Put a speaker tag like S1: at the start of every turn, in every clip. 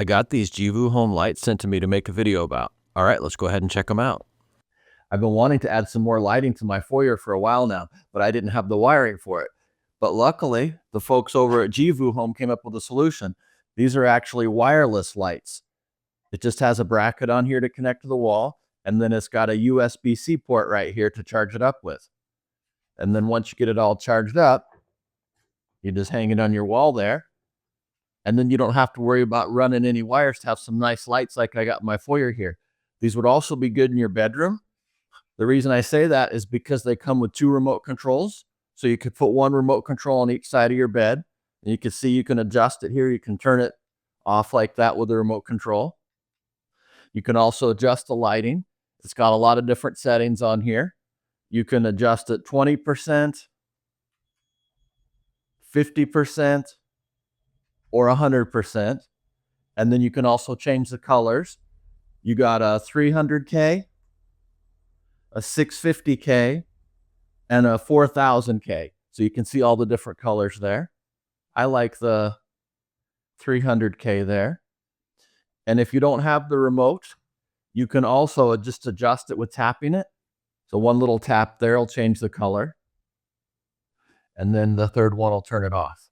S1: I got these GvvooHome lights sent to me to make a video about. All right, let's go ahead and check them out. I've been wanting to add some more lighting to my foyer for a while now, but I didn't have the wiring for it. But luckily, the folks over at GvvooHome came up with a solution. These are actually wireless lights. It just has a bracket on here to connect to the wall, and then it's got a USB-C port right here to charge it up with. And then once you get it all charged up, you just hang it on your wall there. And then you don't have to worry about running any wires to have some nice lights like I got in my foyer here. These would also be good in your bedroom. The reason I say that is because they come with 2 remote controls. So you could put 1 remote control on each side of your bed. And you can see you can adjust it here. You can turn it off like that with the remote control. You can also adjust the lighting. It's got a lot of different settings on here. You can adjust it 20%, 50%, or 100%. And then you can also change the colors. You got a 300K, a 650K, and a 4000K. So you can see all the different colors there. I like the 300K there. And if you don't have the remote, you can also just adjust it with tapping it. So 1 little tap there will change the color. And then the 3rd one will turn it off.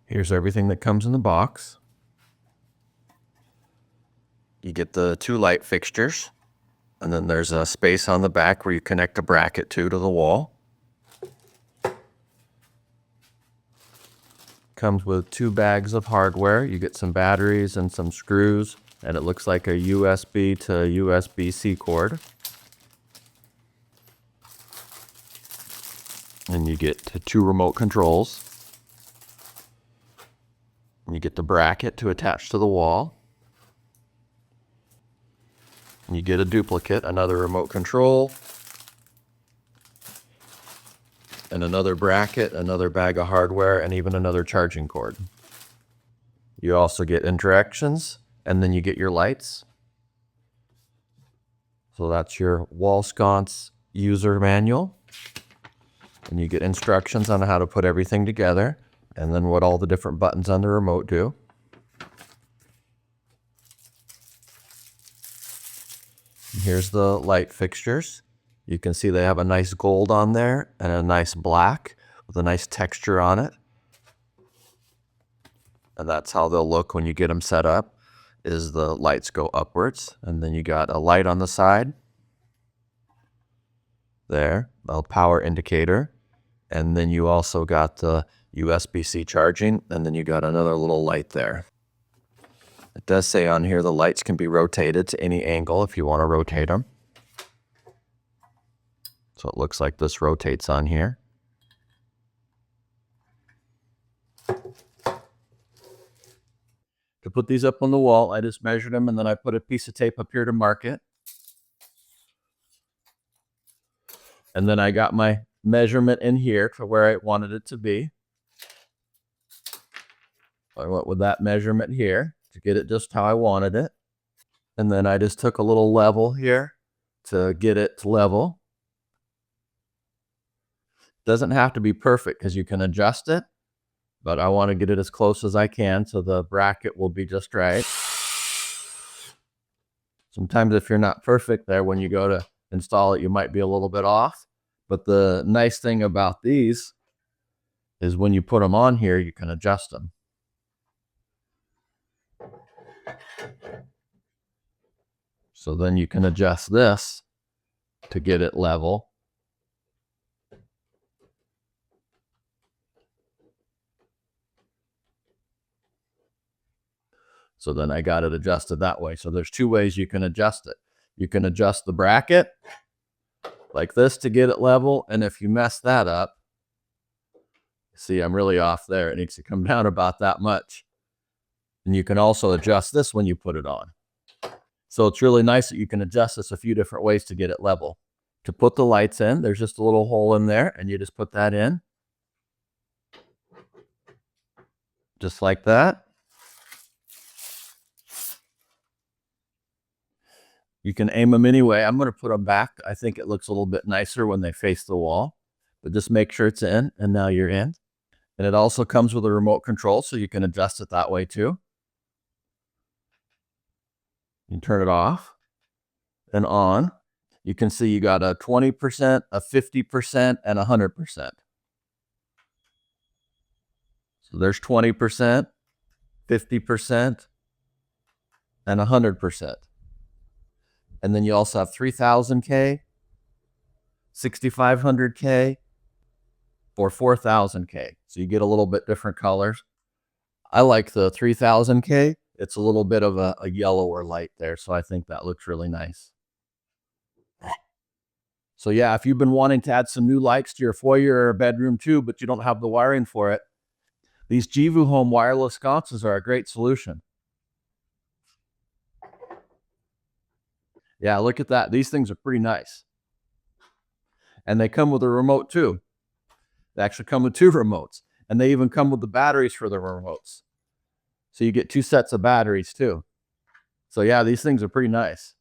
S1: Here's everything that comes in the box. You get the 2 light fixtures, and then there's a space on the back where you connect a bracket to the wall. Comes with 2 bags of hardware. You get some batteries and some screws, and it looks like a USB to USB-C cord. And you get 2 remote controls. You get the bracket to attach to the wall. You get a duplicate, another remote control, and another bracket, another bag of hardware, and even another charging cord. You also get interactions, and then you get your lights. So that's your wall sconce user manual. And you get instructions on how to put everything together, and then what all the different buttons on the remote do. Here's the light fixtures. You can see they have a nice gold on there and a nice black with a nice texture on it. And that's how they'll look when you get them set up, is the lights go upwards. And then you got a light on the side there, a power indicator. And then you also got the USB-C charging, and then you got another little light there. It does say on here the lights can be rotated to any angle if you want to rotate them. So it looks like this rotates on here. To put these up on the wall, I just measured them, and then I put a piece of tape up here to mark it. And then I got my measurement in here to where I wanted it to be. I went with that measurement here to get it just how I wanted it. And then I just took a little level here to get it level. Doesn't have to be perfect because you can adjust it, but I want to get it as close as I can so the bracket will be just right. Sometimes if you're not perfect there, when you go to install it, you might be a little bit off. But the nice thing about these is when you put them on here, you can adjust them. So then you can adjust this to get it level. So then I got it adjusted that way. So there's 2 ways you can adjust it. You can adjust the bracket like this to get it level. And if you mess that up, see, I'm really off there. It needs to come down about that much. And you can also adjust this when you put it on. So it's really nice that you can adjust this a few different ways to get it level. To put the lights in, there's just a little hole in there, and you just put that in. Just like that. You can aim them anyway. I'm going to put them back. I think it looks a little bit nicer when they face the wall. But just make sure it's in, and now you're in. And it also comes with a remote control, so you can adjust it that way too. You turn it off and on. You can see you got a 20%, a 50%, and 100%. So there's 20%, 50%, and 100%. And then you also have 3000K, 6500K, or 4000K. So you get a little bit different colors. I like the 3000K. It's a little bit of a yellower light there, so I think that looks really nice. So yeah, if you've been wanting to add some new lights to your foyer or bedroom too, but you don't have the wiring for it, these GvvooHome wireless sconces are a great solution. Yeah, look at that. These things are pretty nice. And they come with a remote too. They actually come with 2 remotes. And they even come with the batteries for the remotes. So you get 2 sets of batteries too. So yeah, these things are pretty nice.